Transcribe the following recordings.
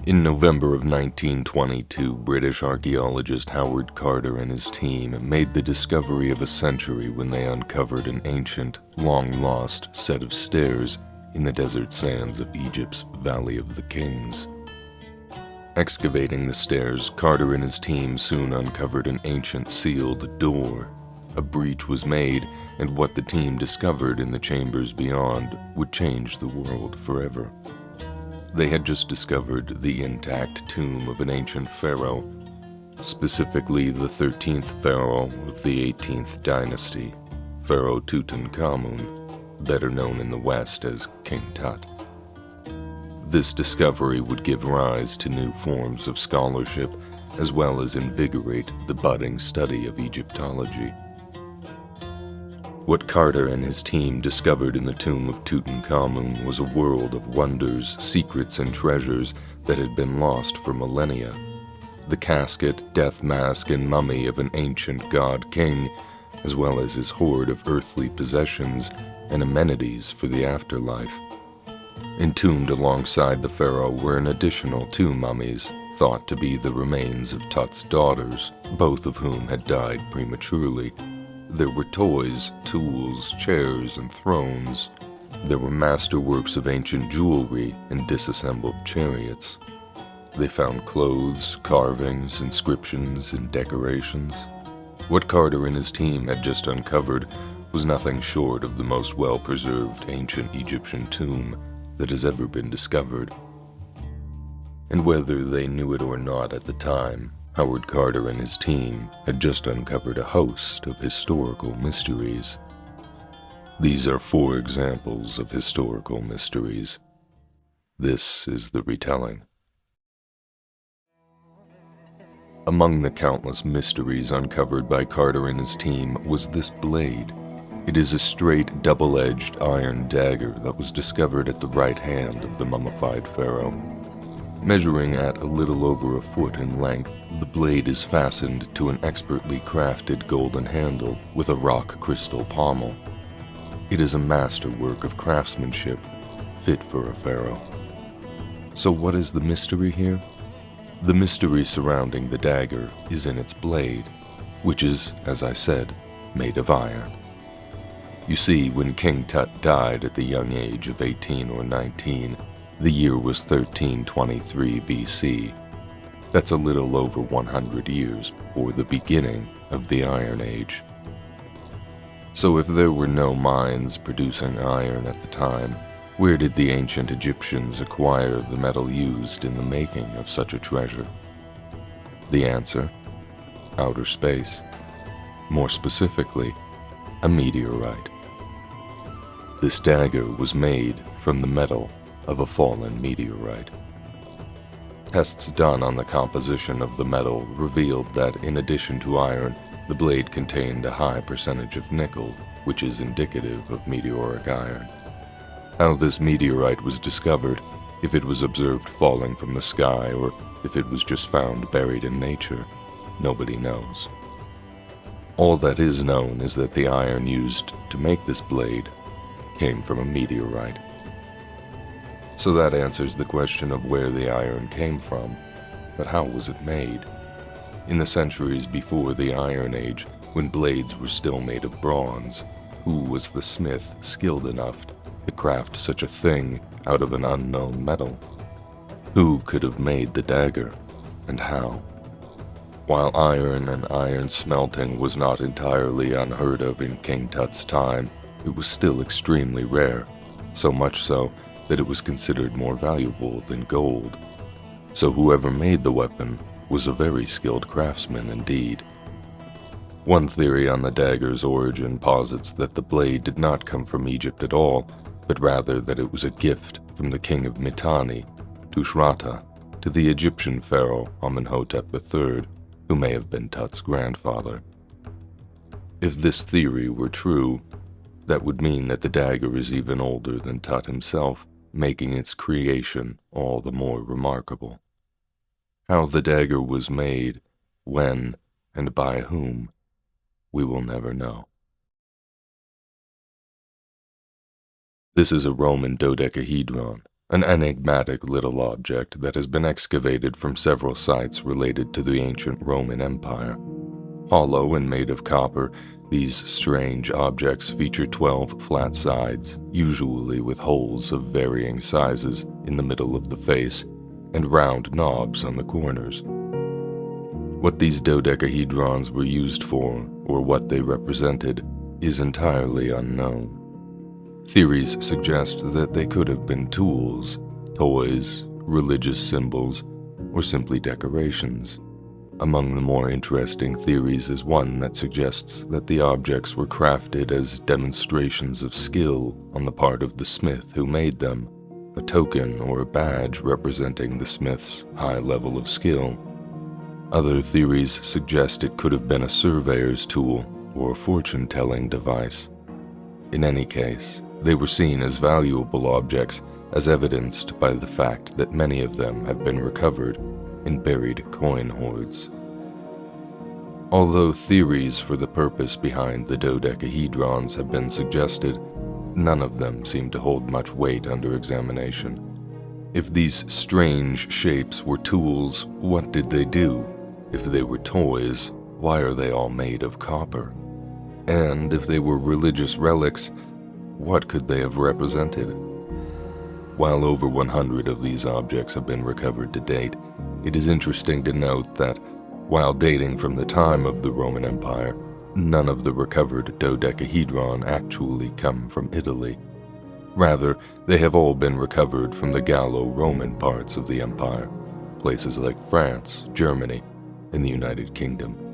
In November of 1922, British archaeologist Howard Carter and his team made the discovery of a century when they uncovered an ancient, long-lost set of stairs in the desert sands of Egypt's Valley of the Kings. Excavating the stairs, Carter and his team soon uncovered an ancient sealed door. A breach was made, and what the team discovered in the chambers beyond would change the world forever. They had just discovered the intact tomb of an ancient pharaoh, specifically the 13th pharaoh of the 18th dynasty, Pharaoh Tutankhamun, better known in the West as King Tut. This discovery would give rise to new forms of scholarship, as well as invigorate the budding study of Egyptology. What Carter and his team discovered in the tomb of Tutankhamun was a world of wonders, secrets, and treasures that had been lost for millennia. The casket, death mask, and mummy of an ancient god-king, as well as his hoard of earthly possessions and amenities for the afterlife. Entombed alongside the pharaoh were an additional 2 mummies, thought to be the remains of Tut's daughters, both of whom had died prematurely. There were toys, tools, chairs, and thrones. There were masterworks of ancient jewelry and disassembled chariots. They found clothes, carvings, inscriptions, and decorations. What Carter and his team had just uncovered was nothing short of the most well-preserved ancient Egyptian tomb that has ever been discovered. And whether they knew it or not at the time, Howard Carter and his team had just uncovered a host of historical mysteries. These are 4 examples of historical mysteries. This is the retelling. Among the countless mysteries uncovered by Carter and his team was this blade. It is a straight, double-edged iron dagger that was discovered at the right hand of the mummified pharaoh. Measuring at a little over a foot in length, the blade is fastened to an expertly crafted golden handle with a rock crystal pommel. It is a masterwork of craftsmanship, fit for a pharaoh. So what is the mystery here? The mystery surrounding the dagger is in its blade, which is, as I said, made of iron. You see, when King Tut died at the young age of 18 or 19, the year was 1323 BC. That's a little over 100 years before the beginning of the Iron Age. So if there were no mines producing iron at the time, where did the ancient Egyptians acquire the metal used in the making of such a treasure? The answer? Outer space. More specifically, a meteorite. This dagger was made from the metal of a fallen meteorite. Tests done on the composition of the metal revealed that in addition to iron, the blade contained a high percentage of nickel, which is indicative of meteoric iron. How this meteorite was discovered, if it was observed falling from the sky or if it was just found buried in nature, nobody knows. All that is known is that the iron used to make this blade came from a meteorite. So that answers the question of where the iron came from, but how was it made? In the centuries before the Iron Age, when blades were still made of bronze, who was the smith skilled enough to craft such a thing out of an unknown metal? Who could have made the dagger, and how? While iron and iron smelting was not entirely unheard of in King Tut's time, it was still extremely rare, so much so that it was considered more valuable than gold. So whoever made the weapon was a very skilled craftsman indeed. One theory on the dagger's origin posits that the blade did not come from Egypt at all, but rather that it was a gift from the king of Mitanni, Tushratta, to the Egyptian pharaoh Amenhotep III, who may have been Tut's grandfather. If this theory were true, that would mean that the dagger is even older than Tut himself, making its creation all the more remarkable. How the dagger was made, when, and by whom, we will never know. This is a Roman dodecahedron, an enigmatic little object that has been excavated from several sites related to the ancient Roman Empire. Hollow and made of copper, these strange objects feature 12 flat sides, usually with holes of varying sizes in the middle of the face and round knobs on the corners. What these dodecahedrons were used for, or what they represented, is entirely unknown. Theories suggest that they could have been tools, toys, religious symbols, or simply decorations. Among the more interesting theories is one that suggests that the objects were crafted as demonstrations of skill on the part of the smith who made them, a token or a badge representing the smith's high level of skill. Other theories suggest it could have been a surveyor's tool or a fortune-telling device. In any case, they were seen as valuable objects, as evidenced by the fact that many of them have been recovered in buried coin hoards. Although theories for the purpose behind the dodecahedrons have been suggested, none of them seem to hold much weight under examination. If these strange shapes were tools, what did they do? If they were toys, why are they all made of copper? And if they were religious relics, what could they have represented? While over 100 of these objects have been recovered to date, it is interesting to note that, while dating from the time of the Roman Empire, none of the recovered dodecahedron actually come from Italy. Rather, they have all been recovered from the Gallo-Roman parts of the empire, places like France, Germany, and the United Kingdom.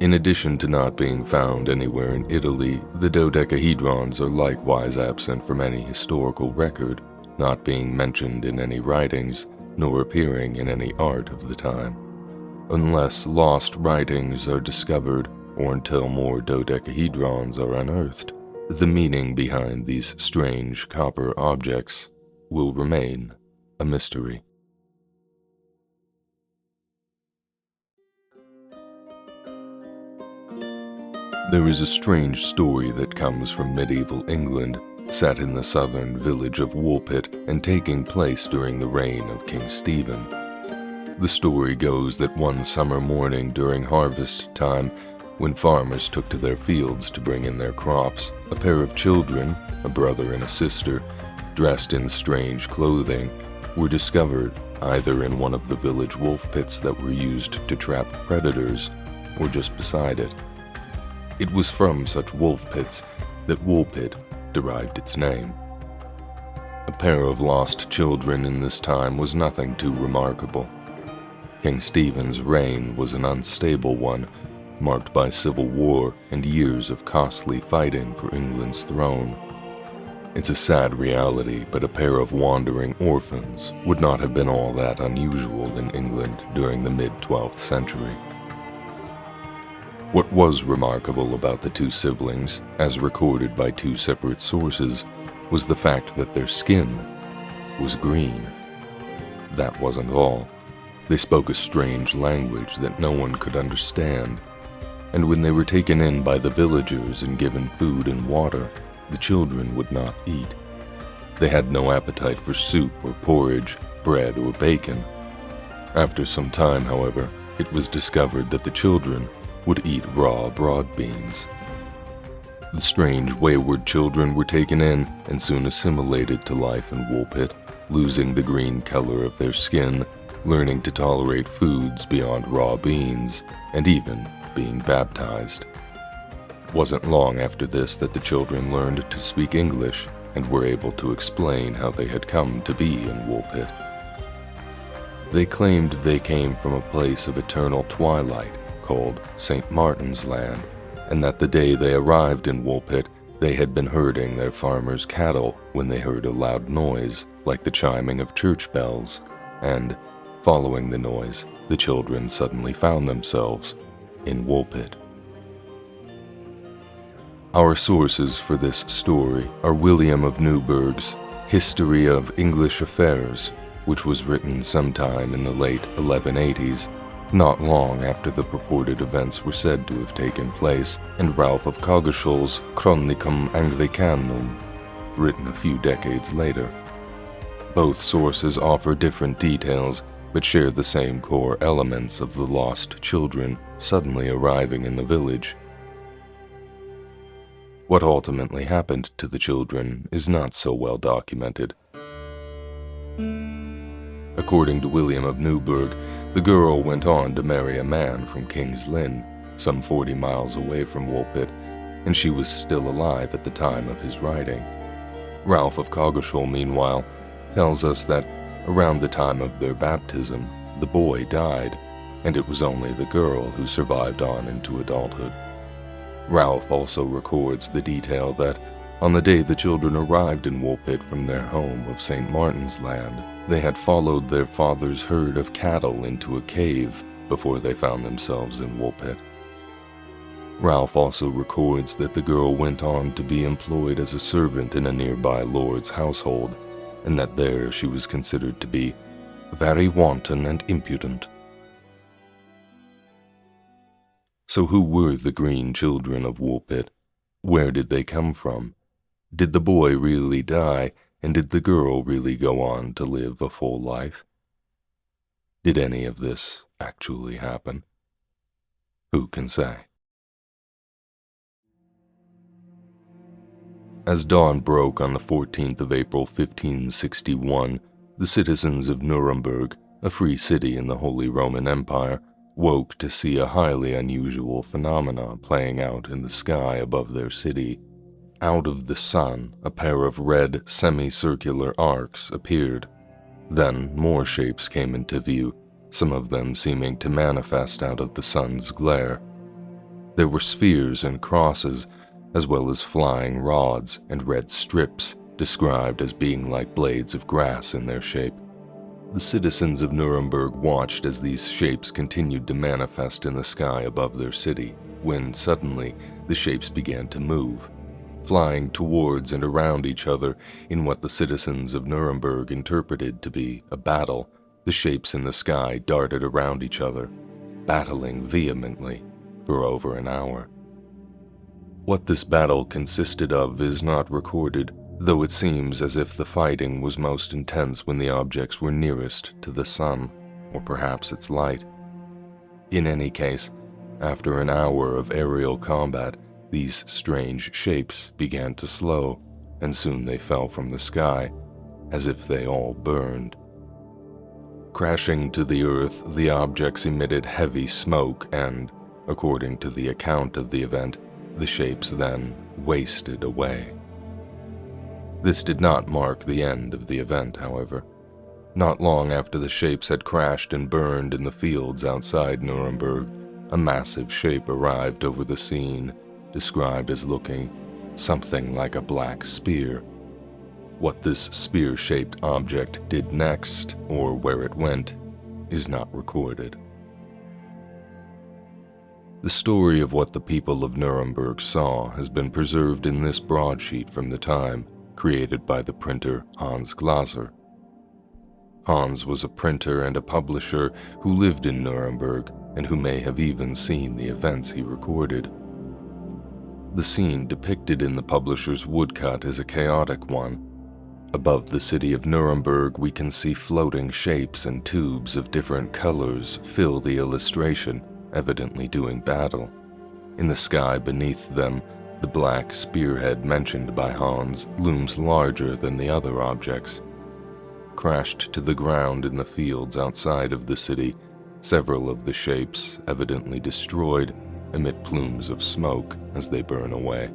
In addition to not being found anywhere in Italy, the dodecahedrons are likewise absent from any historical record, not being mentioned in any writings, nor appearing in any art of the time. Unless lost writings are discovered, or until more dodecahedrons are unearthed, the meaning behind these strange copper objects will remain a mystery. There is a strange story that comes from medieval England, set in the southern village of Woolpit and taking place during the reign of King Stephen. The story goes that one summer morning during harvest time, when farmers took to their fields to bring in their crops, a pair of children, a brother and a sister, dressed in strange clothing, were discovered either in one of the village wolf pits that were used to trap predators, or just beside it. It was from such wolf pits that Woolpit derived its name. A pair of lost children in this time was nothing too remarkable. King Stephen's reign was an unstable one, marked by civil war and years of costly fighting for England's throne. It's a sad reality, but a pair of wandering orphans would not have been all that unusual in England during the mid-12th century. What was remarkable about the two siblings, as recorded by two separate sources, was the fact that their skin was green. That wasn't all. They spoke a strange language that no one could understand, and when they were taken in by the villagers and given food and water, the children would not eat. They had no appetite for soup or porridge, bread or bacon. After some time, however, it was discovered that the children would eat raw broad beans. The strange, wayward children were taken in and soon assimilated to life in Woolpit, losing the green color of their skin, learning to tolerate foods beyond raw beans, and even being baptized. It wasn't long after this that the children learned to speak English and were able to explain how they had come to be in Woolpit. They claimed they came from a place of eternal twilight called St. Martin's Land, and that the day they arrived in Woolpit, they had been herding their farmers' cattle when they heard a loud noise like the chiming of church bells, and, following the noise, the children suddenly found themselves in Woolpit. Our sources for this story are William of Newburgh's History of English Affairs, which was written sometime in the late 1180s, not long after the purported events were said to have taken place, and Ralph of Coggeshall's Chronicum Anglicanum, written a few decades later. Both sources offer different details, but share the same core elements of the lost children suddenly arriving in the village. What ultimately happened to the children is not so well documented. According to William of Newburgh, the girl went on to marry a man from King's Lynn, some 40 miles away from Woolpit, and she was still alive at the time of his writing. Ralph of Coggeshall, meanwhile, tells us that around the time of their baptism, the boy died, and it was only the girl who survived on into adulthood. Ralph also records the detail that on the day the children arrived in Woolpit from their home of St. Martin's Land, they had followed their father's herd of cattle into a cave before they found themselves in Woolpit. Ralph also records that the girl went on to be employed as a servant in a nearby lord's household, and that there she was considered to be very wanton and impudent. So who were the green children of Woolpit? Where did they come from? Did the boy really die, and did the girl really go on to live a full life? Did any of this actually happen? Who can say? As dawn broke on the 14th of April 1561, the citizens of Nuremberg, a free city in the Holy Roman Empire, woke to see a highly unusual phenomenon playing out in the sky above their city. Out of the sun, a pair of red semicircular arcs appeared. Then more shapes came into view, some of them seeming to manifest out of the sun's glare. There were spheres and crosses, as well as flying rods and red strips, described as being like blades of grass in their shape. The citizens of Nuremberg watched as these shapes continued to manifest in the sky above their city, when suddenly the shapes began to move, flying towards and around each other in what the citizens of Nuremberg interpreted to be a battle. The shapes in the sky darted around each other, battling vehemently for over an hour. What this battle consisted of is not recorded, though it seems as if the fighting was most intense when the objects were nearest to the sun, or perhaps its light. In any case, after an hour of aerial combat, these strange shapes began to slow, and soon they fell from the sky, as if they all burned. Crashing to the earth, the objects emitted heavy smoke and, according to the account of the event, the shapes then wasted away. This did not mark the end of the event, however. Not long after the shapes had crashed and burned in the fields outside Nuremberg, a massive shape arrived over the scene, described as looking something like a black spear. What this spear-shaped object did next, or where it went, is not recorded. The story of what the people of Nuremberg saw has been preserved in this broadsheet from the time, created by the printer Hans Glaser. Hans was a printer and a publisher who lived in Nuremberg and who may have even seen the events he recorded. The scene depicted in the publisher's woodcut is a chaotic one. Above the city of Nuremberg, we can see floating shapes and tubes of different colors fill the illustration, evidently doing battle. In the sky beneath them, the black spearhead mentioned by Hans looms larger than the other objects. Crashed to the ground in the fields outside of the city, several of the shapes, evidently destroyed, emit plumes of smoke as they burn away.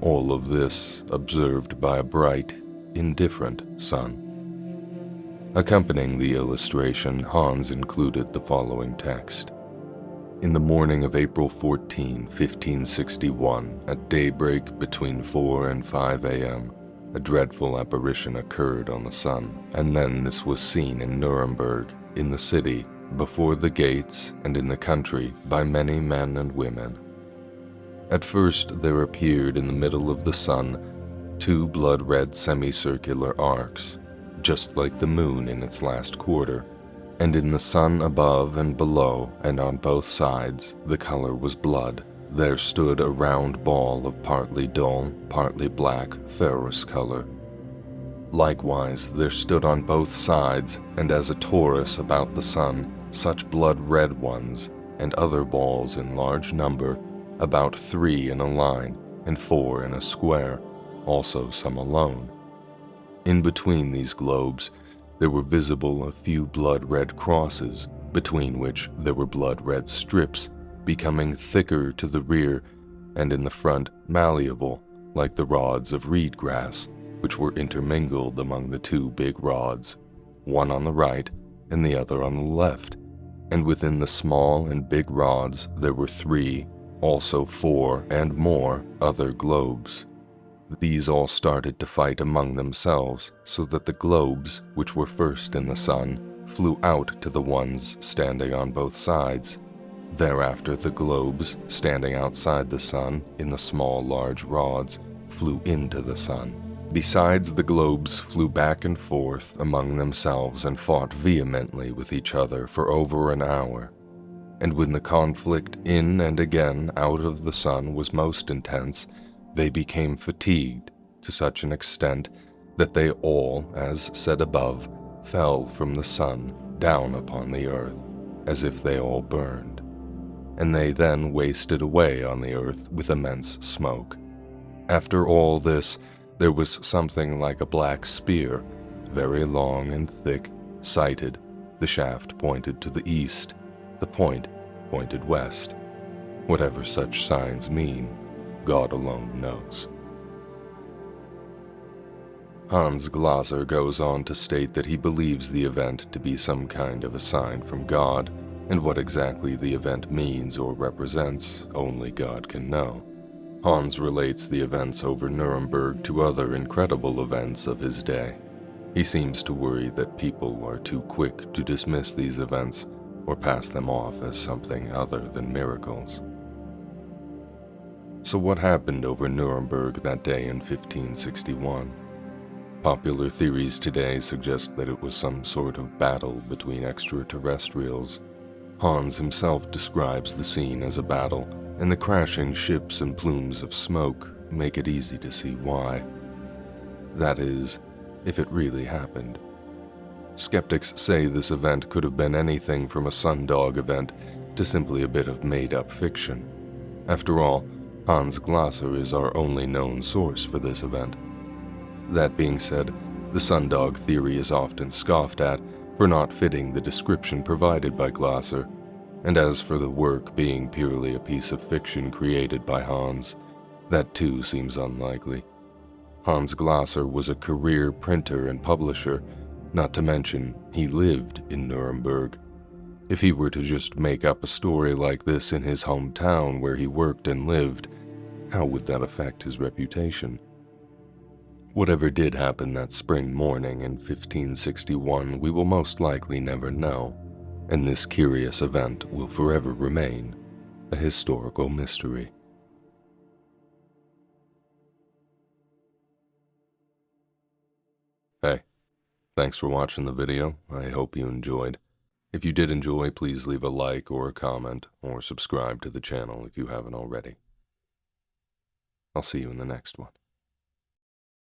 All of this observed by a bright, indifferent sun. Accompanying the illustration, Hans included the following text. In the morning of April 14, 1561, at daybreak between 4 and 5 a.m., a dreadful apparition occurred on the sun, and then this was seen in Nuremberg, in the city, before the gates, and in the country by many men and women. At first there appeared in the middle of the sun 2 blood-red semicircular arcs, just like the moon in its last quarter, and in the sun above and below and on both sides the color was blood. There stood a round ball of partly dull, partly black ferrous color. Likewise, there stood on both sides, and as a torus about the sun, such blood-red ones, and other balls in large number, about 3 in a line, and 4 in a square, also some alone. In between these globes, there were visible a few blood-red crosses, between which there were blood-red strips, becoming thicker to the rear, and in the front malleable, like the rods of reed grass, which were intermingled among the 2 big rods, one on the right and the other on the left, and within the small and big rods there were 3, also 4 and more other globes. These all started to fight among themselves, so that the globes, which were first in the sun, flew out to the ones standing on both sides. Thereafter the globes, standing outside the sun in the small large rods, flew into the sun. Besides, the globes flew back and forth among themselves and fought vehemently with each other for over an hour. And when the conflict in and again out of the sun was most intense, they became fatigued to such an extent that they all, as said above, fell from the sun down upon the earth, as if they all burned. And they then wasted away on the earth with immense smoke. After all this, there was something like a black spear, very long and thick, sighted. The shaft pointed to the east, the point pointed west. Whatever such signs mean, God alone knows. Hans Glasser goes on to state that he believes the event to be some kind of a sign from God, and what exactly the event means or represents, only God can know. Hans relates the events over Nuremberg to other incredible events of his day. He seems to worry that people are too quick to dismiss these events or pass them off as something other than miracles. So what happened over Nuremberg that day in 1561? Popular theories today suggest that it was some sort of battle between extraterrestrials. Hans himself describes the scene as a battle, and the crashing ships and plumes of smoke make it easy to see why. That is, if it really happened. Skeptics say this event could have been anything from a sundog event to simply a bit of made-up fiction. After all, Hans Glasser is our only known source for this event. That being said, the sundog theory is often scoffed at for not fitting the description provided by Glasser, and as for the work being purely a piece of fiction created by Hans, that too seems unlikely. Hans Glasser was a career printer and publisher, not to mention he lived in Nuremberg. If he were to just make up a story like this in his hometown where he worked and lived, how would that affect his reputation? Whatever did happen that spring morning in 1561, we will most likely never know, and this curious event will forever remain a historical mystery. Hey, thanks for watching the video. I hope you enjoyed. If you did enjoy, please leave a like or a comment, or subscribe to the channel if you haven't already. I'll see you in the next one.